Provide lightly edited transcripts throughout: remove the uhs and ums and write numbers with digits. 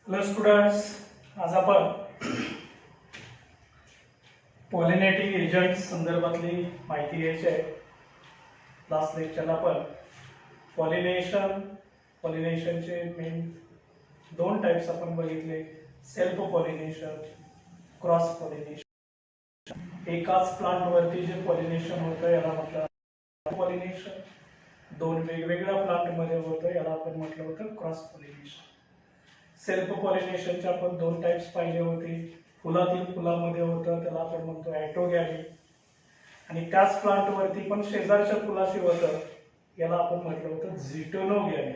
Hello students, आज आपण pollinating agent संदर्भातली माहिती घ्यायची आहे. लास्ट लेक्चरला आपण पॉलिनेशनचे मेन दोन टाइप्स आपण बघितले. Self pollination, cross pollination. एकाच प्लांट वरती जे पॉलिनेशन होतं याला म्हटलं पॉलिनेशन. दोन वेगवेगळ्या प्लांट मध्ये होतं याला आपण म्हटलं होतं क्रॉस पॉलिनेशन. सेल्फ पॉलिनेशनचे आपण दोन टाइप्स पाहिले होते. फुलातील फुलामध्ये होतं त्याला आपण म्हणतो ॲटोगॅमी, आणि त्याच प्लांट वरती पण शेजारच्या फुलाशी होतं याला आपण म्हटलं होतं झिटोनोगॅमी.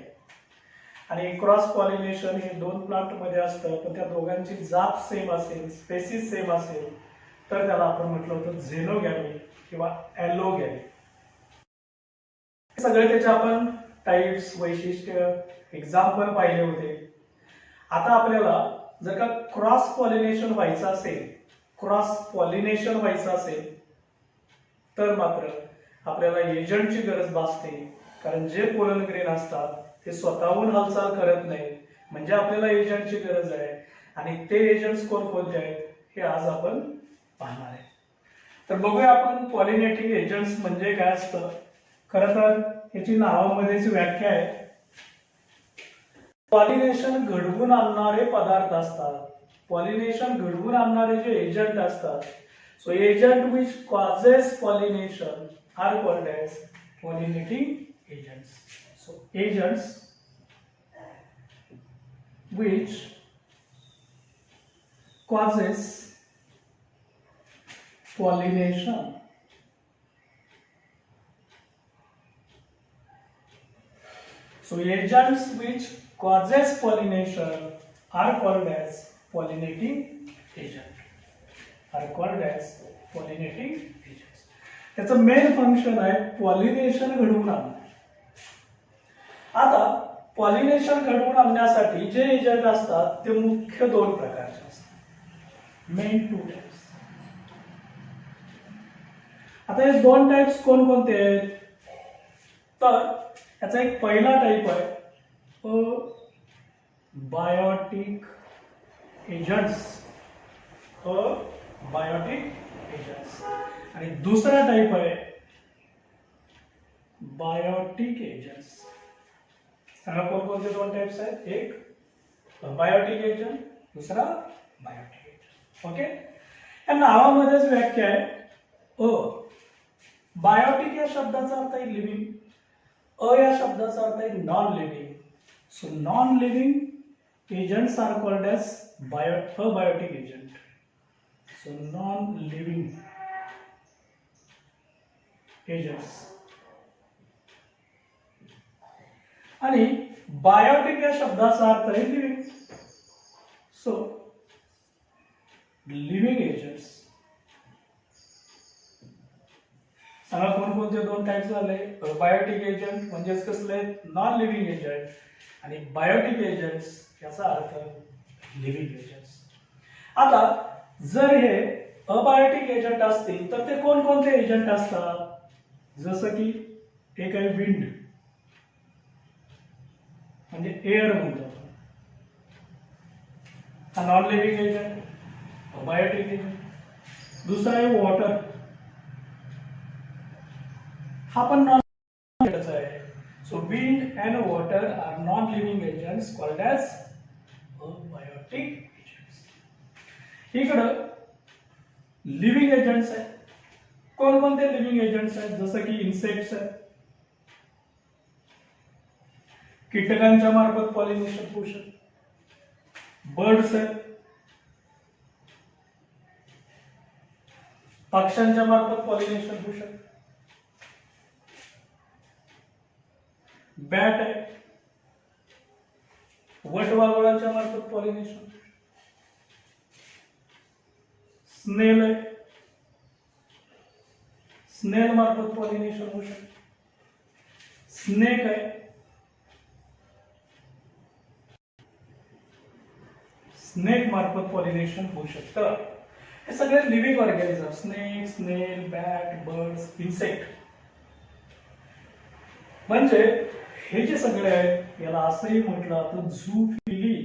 आणि क्रॉस पॉलिनेशन हे दोन प्लांट मध्ये असतं पण त्या दोघांची जात सेम असेल, स्पेसिस सेम असेल तर त्याला आपण म्हटलं होतं झेनोगॅमी किंवा ॲलोगॅमी. सगळे त्याचे आपण टाइप्स, वैशिष्ट्य, एक्झाम्पल पाहिले होते. आता आपल्याला जर का क्रॉस पॉलिनेशन व्हायचं असेल तर मात्र आपल्याला एजंटची गरज भासते. कारण जे पोलन ग्रेन असतात ते स्वतःहून हालचाल करत नाहीत, म्हणजे आपल्याला एजंटची गरज आहे. आणि ते एजंट्स कोणकोणते आहेत हे आज आपण पाहणार आहे. तर बघूया आपण पॉलिनेटिंग एजंट्स म्हणजे काय असतं. खरं तर याची नावामध्येच व्याख्या आहे. पॉलिनेशन घडवून आणणारे पदार्थ असतात. पॉलिनेशन घडवून आणणारे जे एजंट असतात. So agent which causes pollination are called as pollinating agents. So agents which causes pollination. So agents which causes pollination are called as pollinating agent. त्याचं मेन फंक्शन आहे पॉलिनेशन घडवून आणणे. आता पॉलिनेशन घडवून आणण्यासाठी जे एजंट असतात ते मुख्य दोन प्रकारचे असतात. Main two types. आता हे दोन टाइप्स कोणकोणते आहेत तर याचा एक पहिला टाइप आहे बायोटिक एजंट्स. आणि दुसरा टाइप आहे बायोटिक एजंट्स. सांगा कोणकोणते दोन टाइप्स आहेत. एक बायोटिक एजंट, दुसरा बायोटिक एजंट. ओके, या नावामध्येच व्याख्या आहे. बायोटिक या शब्दाचा अर्थ आहे लिव्हिंग. या शब्दाचा अर्थ आहे non living. So non living agents are called as biotic agent. So non living agents. आणि बायोटिक या शब्दाचा अर्थ आहे लिव्हिंग. So living agents. सांगा कोणकोणते दोन टाइप्स झाले. बायोटिक एजंट म्हणजेच कसले नॉन लिव्हिंग एजंट, आणि बायोटिक एजंट्स याचा अर्थ लिव्हिंग एजंट्स. आता जर हे अबायोटिक एजंट असतील तर ते कोणकोणते एजंट असतात. जसं की एक आहे विंड, म्हणजे एअर म्हणतो. हा non living agent, biotic agent. दुसरा आहे वॉटर, हा पण नॉन लिव्हिंग आहे. So wind and water are non living agents called as abiotic agents. इकडं लिव्हिंग एजंट्स आहेत. कोणकोणते लिव्हिंग एजंट्स आहेत. जसं की इन्सेक्ट्स आहेत, कीटकांच्या मार्फत पॉलिनेशन होऊ शकते. बर्ड्स आहेत, पक्ष्यांच्या मार्फत पॉलिनेशन होऊ शकते. बॅट आहे, वटवाघळाच्या मार्फत पॉलिनेशन. स्नेल आहे, स्नेल मार्फत पॉलिनेशन होऊ शकते. स्नेक आहे, स्नेक मार्फत पॉलिनेशन होऊ शकतं. हे सगळे लिव्हिंग ऑर्गॅनिझम. स्नेक, स्नेल, बॅट, बर्ड्स, इन्सेक्ट. म्हणजे हे जे सगळे आहेत याला असंही म्हटलं जातं झूफिली.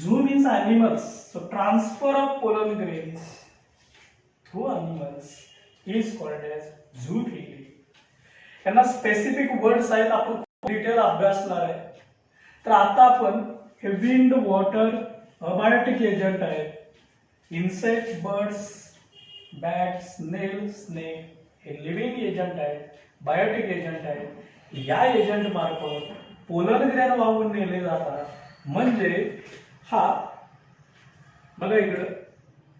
Zoo means animals. So transfer of pollen grains through animals is called as zoophilia. यांना स्पेसिफिक वर्ड्स आहेत, आपण डिटेल अभ्यासणार आहे. तर आता आपण हे विंड, वॉटर, अबायोटिक एजंट आहेत. इन्सेक्ट, बर्ड्स, बॅट, स्नेल, स्नेक हे लिव्हिंग एजंट आहेत, बायोटिक एजंट आहेत. या एजंट मार्फत पोलन ग्रेन वाहून नेले जातात. म्हणजे हा बघा इकडं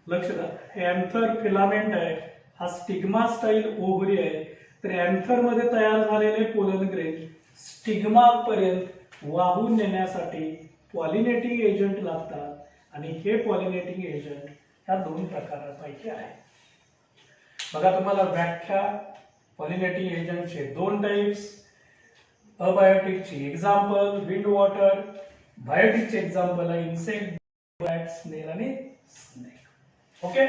लक्ष द्या, हे अँथर फिलामेंट आहे, हा स्टिग्मा स्टाईल ओव्हरी आहे. तर अँथर मध्ये तयार झालेले पोलन ग्रेन स्टिग्मा पर्यंत वाहून नेण्यासाठी पॉलिनेटिंग एजंट लागतात. आणि हे पॉलिनेटिंग एजंट ह्या दोन प्रकारांपैकी आहे. बघा तुम्हाला व्याख्या पॉलिनेटिंग एजंटचे दोन टाइप्स, अबायोटिकची एक्झाम्पल विंड, वॉटर, बायोटिकचे एक्झाम्पल आहे इन्सेक्ट, बॅट, स्नेल आणि स्नेक. ओके,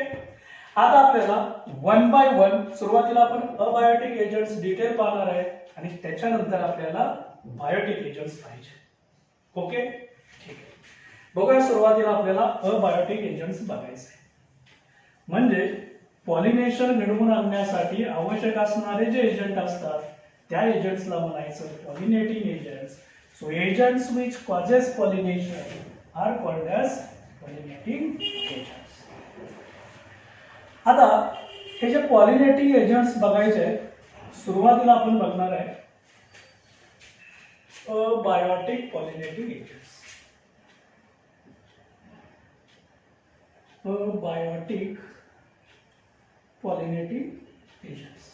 आता आपल्याला वन बाय वन सुरुवातीला आपण अबायोटिक एजंट्स डिटेल पाहणार आहे आणि त्याच्यानंतर आपल्याला बायोटिक एजंट्स पाहिजे. ओके, ठीक आहे. बघूया, सुरुवातीला आपल्याला अबायोटिक एजंट्स बघायचे आहे. म्हणजे पॉलिनेशन घडवून आणण्यासाठी आवश्यक असणारे जे एजंट असतात त्या एजंट्सला म्हणायचं pollinating agents. So agents which causes pollination are called as pollinating agents. आता हे जे पॉलिनेटिंग एजंट्स बघायचे, सुरुवातीला आपण बघणार आहे abiotic pollinating agents. Abiotic pollinating agents.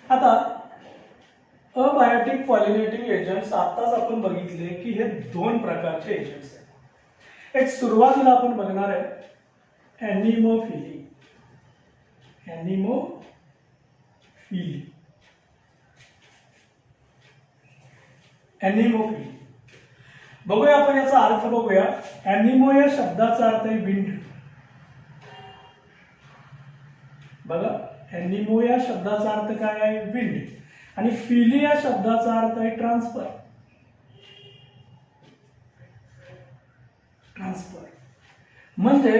आता अबायोटिक पॉलिनेटिंग एजंट्स आताच आपण बघितले की हे दोन प्रकारचे एजंट्स आहेत. एक सुरुवातीला आपण बघणार आहे ॲनिमोफिली. ॲनिमोफिली, ॲनिमोफिली. बघूया आपण याचा अर्थ बघूया. ॲनिमो या शब्दाचा अर्थ आहे विंड. बघा, ॲनिमो या शब्दाचा अर्थ काय आहे? विंड. आणि फिली या शब्दाचा अर्थ आहे ट्रान्सफर. ट्रान्सफर म्हणजे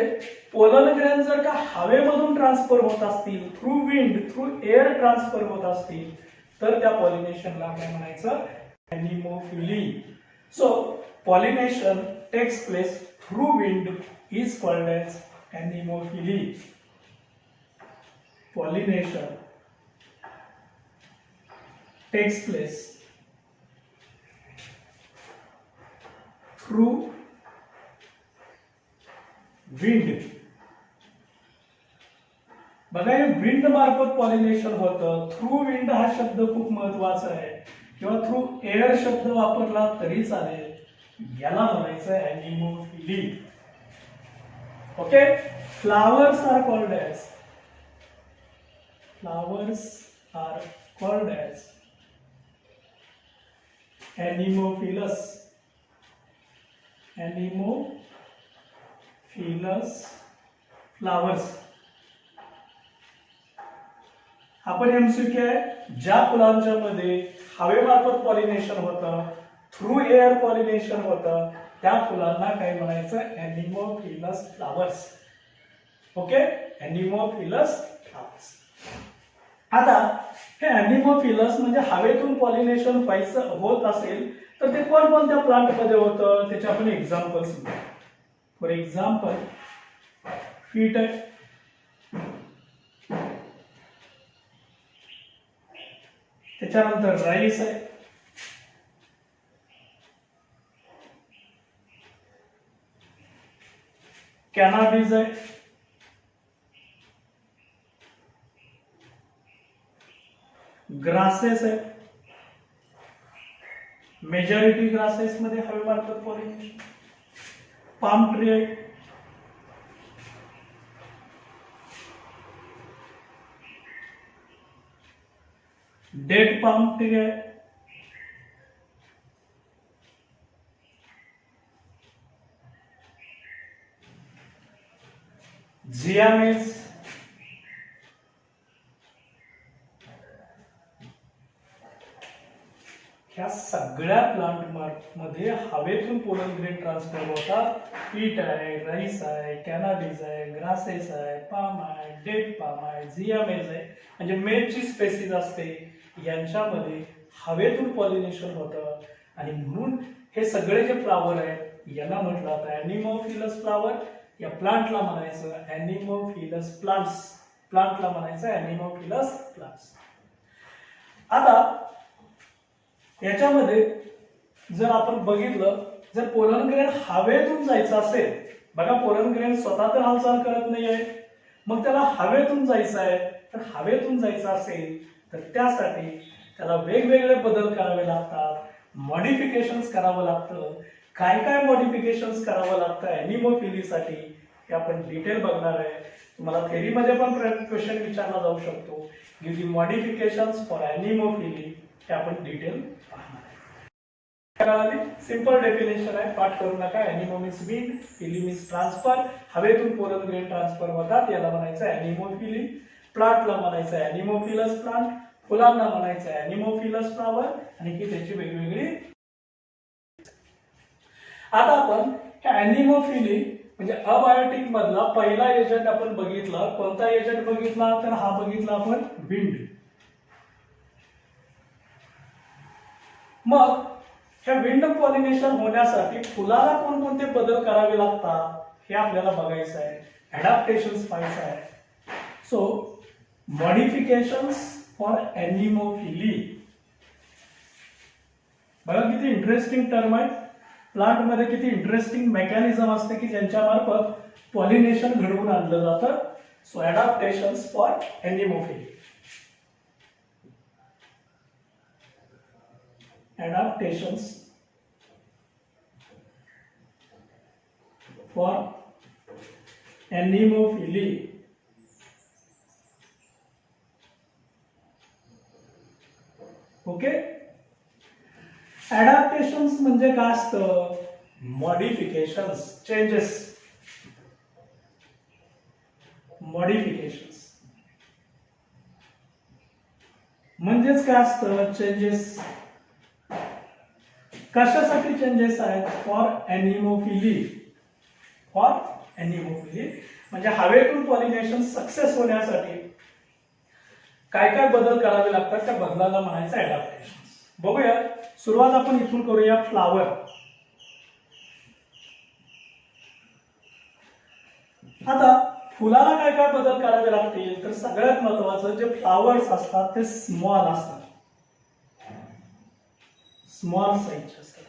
पोलन ग्रेन जर का हवेमधून ट्रान्सफर होत असतील, through wind, through air transfer होत असतील, तर त्या पॉलिनेशनला काय म्हणायचं? Anemophily. So pollination takes place through wind is called as anemophily. Pollination takes place through wind. बघा, हे विंड मार्फत पॉलिनेशन होतं. थ्रू विंड हा शब्द खूप महत्वाचा आहे, किंवा थ्रू एअर शब्द वापरला तरी चालेल. याला म्हणायचं anemophily. Okay, flowers are called as Flowers are called as Anemophilous. Anemophilous flowers. आपण एमसीक्यू आहे, ज्या फुलांच्या मध्ये हवेमार्फत पॉलिनेशन होतं, थ्रू एअर पॉलिनेशन होतं, त्या फुलांना काय म्हणायचं? Anemophilous flowers. Okay, anemophilous flowers. आता हे ॲनिमोफिलस म्हणजे हवेतून पॉलिनेशन व्हायचं होत असेल तर ते कोणकोणत्या प्लांट मध्ये होतं त्याचे आपण एक्झाम्पल्स घेऊ. फॉर एक्झाम्पल फीट आहे, त्याच्यानंतर राईस आहे, कॅनाबीज आहे, ग्रासेस आहे. मेजॉरिटी ग्रासेस मध्ये हवेमार्फत पॉलिनेशन. पाम ट्री आहे, डेट पाम ट्री आहे, जियामेस, ह्या सगळ्या प्लांट मध्ये हवेतून पोलन ग्रेन ट्रान्सफर होतात. पीट आहे, राईस आहे, कॅनाबीज आहे, ग्रासेस आहे, पाम आहे, डेट पाम आहे, झिया मेज आहे, म्हणजे मेजची स्पेसीज असते यांच्यामध्ये हवेतून पॉलिनेशन होतं. आणि म्हणून हे सगळे जे फ्लावर आहेत यांना म्हटलं जातं ॲनिमोफिलस फ्लावर. या प्लांटला म्हणायचं ॲनिमोफिलस प्लांट्स, प्लांटला म्हणायचं ॲनिमोफिलस प्लांट्स. आता याच्यामध्ये जर आपण बघितलं, जर पोलन ग्रेन हवेतून जायचं असेल, बघा पोलन ग्रेन स्वतः तर हालचाल करत नाही आहे, मग त्याला हवेतून जायचं आहे. तर हवेतून जायचं असेल तर त्यासाठी त्याला वेगवेगळे बदल करावे लागतात, मॉडिफिकेशन्स करावं लागतं. काय काय मॉडिफिकेशन्स करावं लागतं ॲनिमोफिलीसाठी हे आपण डिटेल बघणार आहे. तुम्हाला थेरीमध्ये पण क्वेश्चन विचारला जाऊ शकतो. गिव्ह दी मॉडिफिकेशन्स फॉर ॲनिमोफिली, हे आपण डिटेल पाहणार आहे. सिंपल डेफिनेशन आहे, पाठ करू नका. ॲनिमो मीन्स विंड, फिली मीन्स ट्रान्सफर. हवेतून पोलन ग्रेन ट्रान्सफर होतात, याला म्हणायचं ॲनिमोफिली. प्लांटला म्हणायचं ॲनिमोफिलस प्लांट, फुलांना म्हणायचं ॲनिमोफिलस फ्लावर, आणि ही त्याची वेगवेगळी. आता आपण ॲनिमोफिली म्हणजे अबायोटिक मधला पहिला एजंट आपण बघितला. कोणता एजंट बघितला तर हा बघितला आपण विंड. मग ह्या विंड पॉलिनेशन होण्यासाठी फुलाला कोणकोणते बदल करावे लागतात हे आपल्याला बघायचं आहे, ॲडॅप्टेशन्स पाहायचं आहे. So modifications for anemophily. बघा किती इंटरेस्टिंग टर्म आहे. प्लांट मध्ये किती इंटरेस्टिंग मेकॅनिझम असते की ज्यांच्या मार्फत पॉलिनेशन घडवून आणलं जातं. So adaptations for anemophily. Adaptations for anemophily. Okay. Adaptations म्हणजे काय असतं? Modifications, changes. मॉडिफिकेशन्स म्हणजेच काय असतं? चेंजेस. कशासाठी चेंजेस आहेत? फॉर ॲनिमोफिली. फॉर ॲनिमोफिली म्हणजे हवेतून पॉलिनेशन सक्सेस होण्यासाठी काय काय बदल करावे लागतात, त्या बदलाला म्हणायचं ॲडॅप्टेशन. बघूया, सुरुवात आपण इथून करूया. फ्लावर. आता फुलाला काय काय बदल करावे लागतील तर सगळ्यात महत्वाचं, जे फ्लावर्स असतात ते स्मॉल असतात, स्मॉल साईजचे असतात,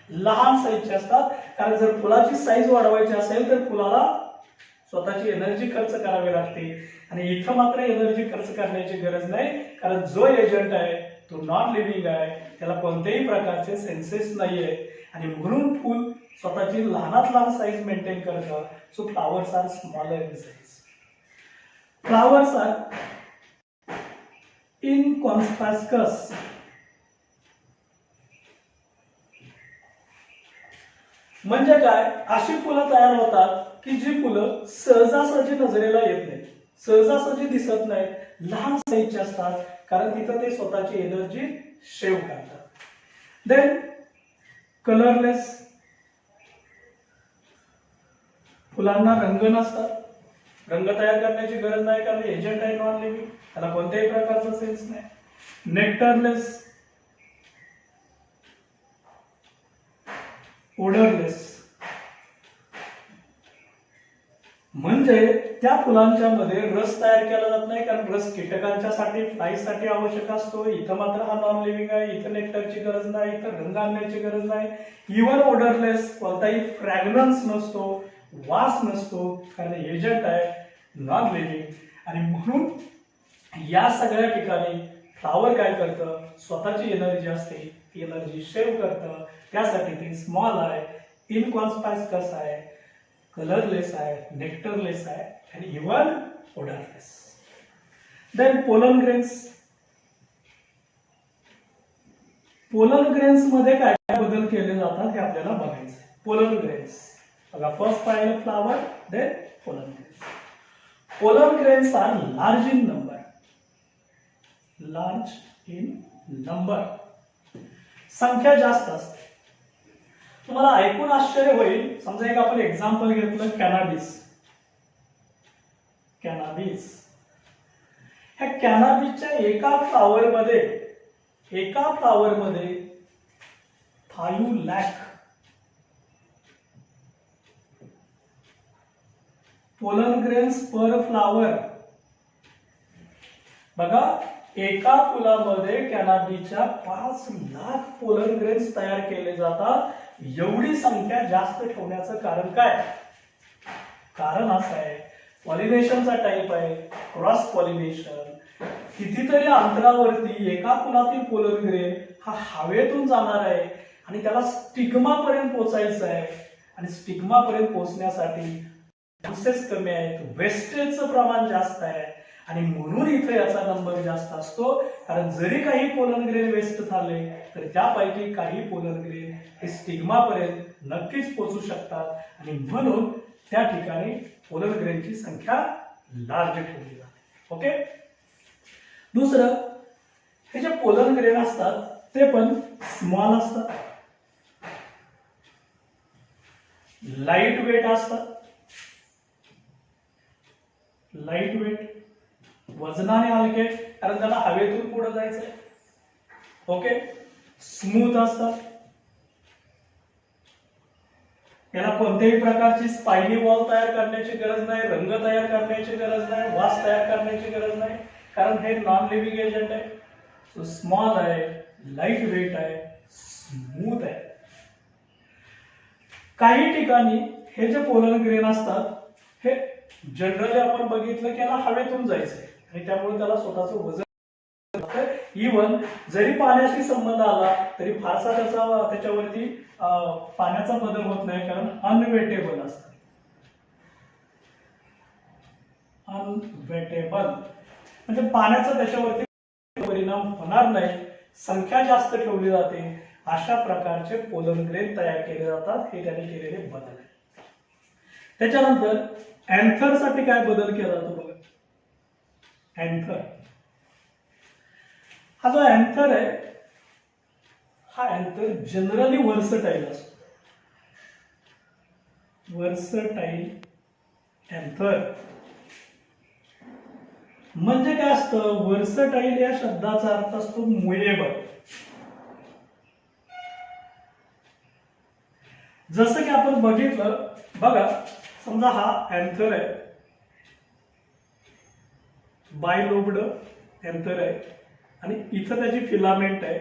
लहान साईजचे असतात. कारण जर फुलाची साईज वाढवायची असेल तर फुलाला स्वतःची एनर्जी खर्च करावी लागते. आणि इथं मात्र एनर्जी खर्च करण्याची गरज नाही, कारण जो एजंट आहे तो नॉन लिव्हिंग आहे, त्याला कोणत्याही प्रकारचे सेन्सेस नाहीये, आणि म्हणून फुल स्वतःची लहानात लहान साईज मेंटेन करतं. So flowers are smaller in size. Flowers are inconspicuous. म्हणजे काय? अशी फुलं तयार होतात की जी फुलं सहजासहजी नजरेला येत नाहीत, सहजासहजी दिसत नाहीत, लहान साईजचे असतात, कारण तिथं ते स्वतःची एनर्जी सेव्ह करतात. Then colourless. फुलांना रंग नसतात, रंग तयार करण्याची गरज नाही, कारण एजंट आहे नॉन लिव्हिंग, त्याला कोणत्याही प्रकारचा सेन्स नाही. नेक्टरलेस. ओडरलेस म्हणजे त्या फुलांच्या मध्ये रस तयार केला जात नाही, कारण रस कीटकांच्यासाठी, फ्लाईसाठी आवश्यक असतो. इथं मात्र हा नॉन लिव्हिंग आहे, इथं नेक्टरची गरज नाही, इथं रंग आणण्याची गरज नाही. इव्हन ओडरलेस, कोणताही फ्रॅग्रन्स नसतो, वास नसतो, कारण एजंट आहे नॉन लिव्हिंग. आणि म्हणून या सगळ्या ठिकाणी फ्लावर काय करतं? स्वतःची एनर्जी असते, ती एनर्जी सेव्ह करतं. त्यासाठी ते स्मॉल आहे, इनकॉन्स्पास्कस आहे, कलरलेस आहे, नेक्टरलेस आहे, आणि even odourless. Then pollen grains. Pollen grains मध्ये काय काय बदल केले जातात हे आपल्याला बघायचं आहे. पोलन ग्रेन्स बघा, फर्स्ट पाहिलं flower, then pollen grains. Pollen grains are large in number. Large in number. संख्या जास्त असते. तुम्हाला ऐकून आश्चर्य होईल, समजा एक आपण एक्झाम्पल घेतलं कॅनाबिस. कॅनाबिस ह्या कॅनाबिसच्या एका फ्लावरमध्ये 5 लाख पोलन ग्रेन्स पर फ्लावर. बघा, एका फुलामध्ये कॅनाबीच्या 5 लाख पोलन ग्रेन्स तयार केले जातात. एवढी संख्या जास्त ठेवण्याचं कारण काय? कारण असं आहे, पॉलिनेशनचा टाईप आहे, क्रॉस पॉलिनेशन. कितीतरी अंतरावरती एका फुलातील पोलन ग्रेन हा हवेतून जाणार आहे आणि त्याला स्टिग्मा पर्यंत पोहोचायचं आहे. आणि स्टिग्मा पर्यंत पोहोचण्यासाठी चान्सेस कमी आहेत, वेस्टेजचं प्रमाण जास्त आहे आणि म्हणून इथे याचा नंबर जास्त असतो. कारण जरी काही पोलन ग्रेन वेस्ट झाले तर त्यापैकी काही पोलन ग्रेन हे स्टिग्मा पर्यंत नक्कीच पोहोचू शकतात आणि म्हणून त्या ठिकाणी पोलन ग्रेनची संख्या लार्ज ठेवली जाते. ओके. दुसरं, हे जे पोलन ग्रेन असतात ते पण स्मॉल असतात, लाईट वेट असतात. लाईट वेट, वजनाने हलके, कारण त्याला हवेतून पुढे जायचंय. ओके. स्मूथ असतात, याला कोणत्याही प्रकारची स्पायनी वॉल तयार करण्याची गरज नाही, रंग तयार करण्याची गरज नाही, वास तयार करण्याची गरज नाही, कारण हे नॉन लिव्हिंग एजंट आहे. सो स्मॉल आहे, लाईट वेट आहे, स्मूथ आहे. काही ठिकाणी हे जे पोलन ग्रेन असतात हे जनरली आपण बघितलं की याला हवेतून जायचंय आणि त्यामुळे त्याला स्वतःचं वजन. इव्हन जरी पाण्याशी संबंध आला तरी फारसा त्याच्यावरती पाण्याचा बदल होत नाही, कारण अनवेटेबल असतात. अनवेटेबल म्हणजे पाण्याचा त्याच्यावरती परिणाम होणार नाही, संख्या जास्त ठेवली जाते. अशा प्रकारचे पोलन ग्रेन तयार केले जातात. हे त्याने केलेले बदल आहे. त्याच्यानंतर अँथर साठी काय बदल केला जातो बघा. अँथर, हा जो अँथर आहे हा अँथर जनरली वर्सटाईल असतो. वर्सटाईल अँथर म्हणजे काय असतं? वर्सटाईल या शब्दाचा अर्थ असतो मुव्हेबल. जसं की आपण बघितलं बघा, समजा हा अँथर आहे, बायलोब्ड अँथर आहे आणि इथं त्याची फिलामेंट आहे.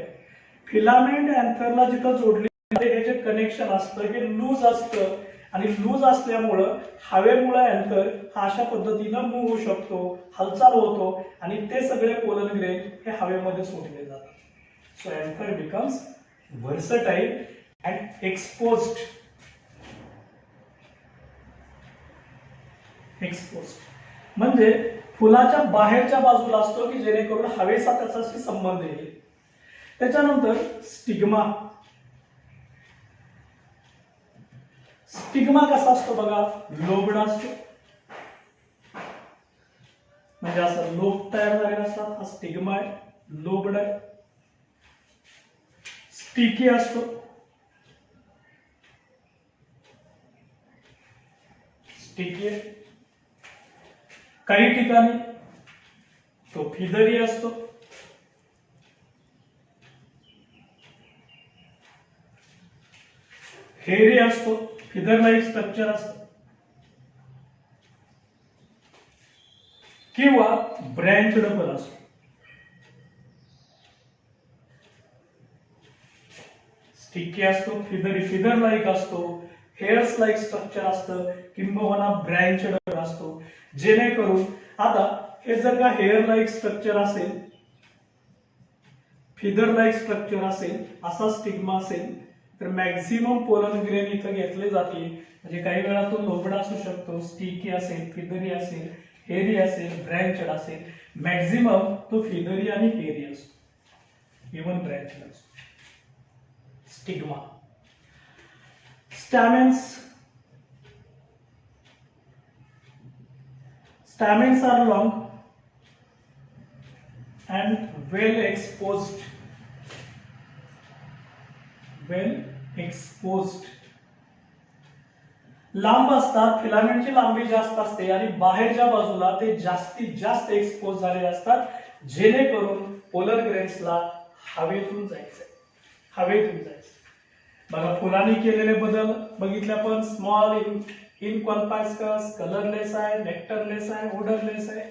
फिलामेंट अँथरला जिथं जोडली हे जे कनेक्शन असतं हे लूज असतं आणि लूज असल्यामुळं हवेमुळे अँथर हा अशा पद्धतीनं मूव्ह होऊ शकतो, हालचाल होतो आणि ते सगळे पोलन ग्रेन हे हवेमध्ये सोडले जातात. So anther becomes versatile and exposed. Exposed म्हणजे फुलाच्या बाहेरच्या बाजूला असतो की जेणेकरून हवेचा त्याच्याशी संबंध येईल. त्याच्यानंतर स्टिग्मा. स्टिग्मा कसा असतो बघा, लोब्ड असतो, म्हणजे असं लोब तयार झालेले असतात. हा स्टिग्मा आहे, लोब्ड आहे. स्टिकी असतो, स्टिकी आहे. काही ठिकाणी तो फिदरी असतो. हेरी असतो, फिदर लाईक स्ट्रक्चर असतं. किंवा ब्रँचड पण असतो. स्टिकी असतो, फिदरी फिदर लाईक असतो, हेअर्स लाईक स्ट्रक्चर असतं किंबहुना ब्रँचड असतो. जेणेकरून आता हे जर का हेअर लाईक स्ट्रक्चर असेल, फिदर लाईक स्ट्रक्चर असेल, असा स्टिग्मा असेल तर मॅक्झिमम पोलन ग्रेन इथं घेतले जाते. म्हणजे काही वेळा तो लोबडा असू शकतो, स्टिकी असेल, फिदरी असेल, हेरी असेल, ब्रँचड असेल. मॅक्झिमम तो फिदरी आणि हेरी असतो, इव्हन ब्रँचड असतो. Stigma. Stamens. Stamens are long and well exposed. Well exposed. लांब असतात, फिलामेंटची लांबी जास्त असते आणि बाहेरच्या बाजूला ते जास्तीत जास्त एक्सपोज झालेले असतात, जेणेकरून पोलर ग्रेन्सला हवेतून जायचं. बघा फुलांनी केलेले बदल बघितले आपण. स्मॉल इनकॉम्पॅक्टस, कलरलेस आहे, नेक्टरलेस आहे, ओडरलेस आहे.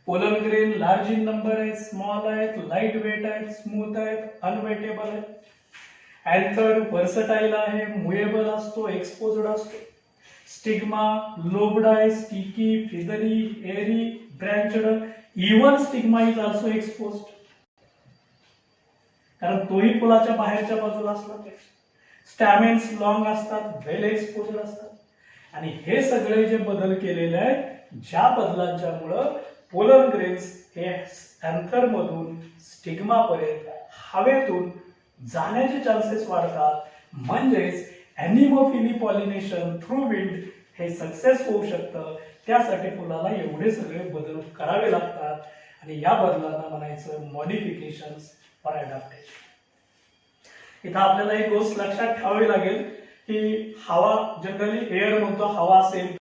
Pollen grain large in number आहेत, स्मॉल आहेत, लाईट वेट आहेत, स्मूथ आहेत, अनवेटेबल आहेत. अँथर व्हर्सटाईल आहे, मुएबल असतो, एक्सपोज्ड असतो. स्टिग्मा लोब्ड आहे, sticky, feathery, airy, branched. Even stigma is also exposed, कारण तोही फुलाच्या बाहेरच्या बाजूला असला पाहिजे. स्टॅमेन्स लॉंग असतात, वेल एक्सपोज्ड असतात. आणि हे सगळे जे बदल केलेले आहेत, ज्या बदलांच्यामुळं पोलर ग्रेन्स हे अँथर मधून स्टिग्मा पर्यंत हवेतून जाण्याचे चान्सेस वाढतात. म्हणजेच ॲनिमोफिली पॉलिनेशन थ्रू विंड हे सक्सेस होऊ शकतं. त्यासाठी फुलाला एवढे सगळे बदल करावे लागतात आणि या बदलांना म्हणायचं मॉडिफिकेशन्स फॉर ॲडॅप्टेशन. इथं आपल्याला एक गोष्ट लक्षात ठेवावी लागेल की हवा जनरली एअर म्हणतो, हवा असेल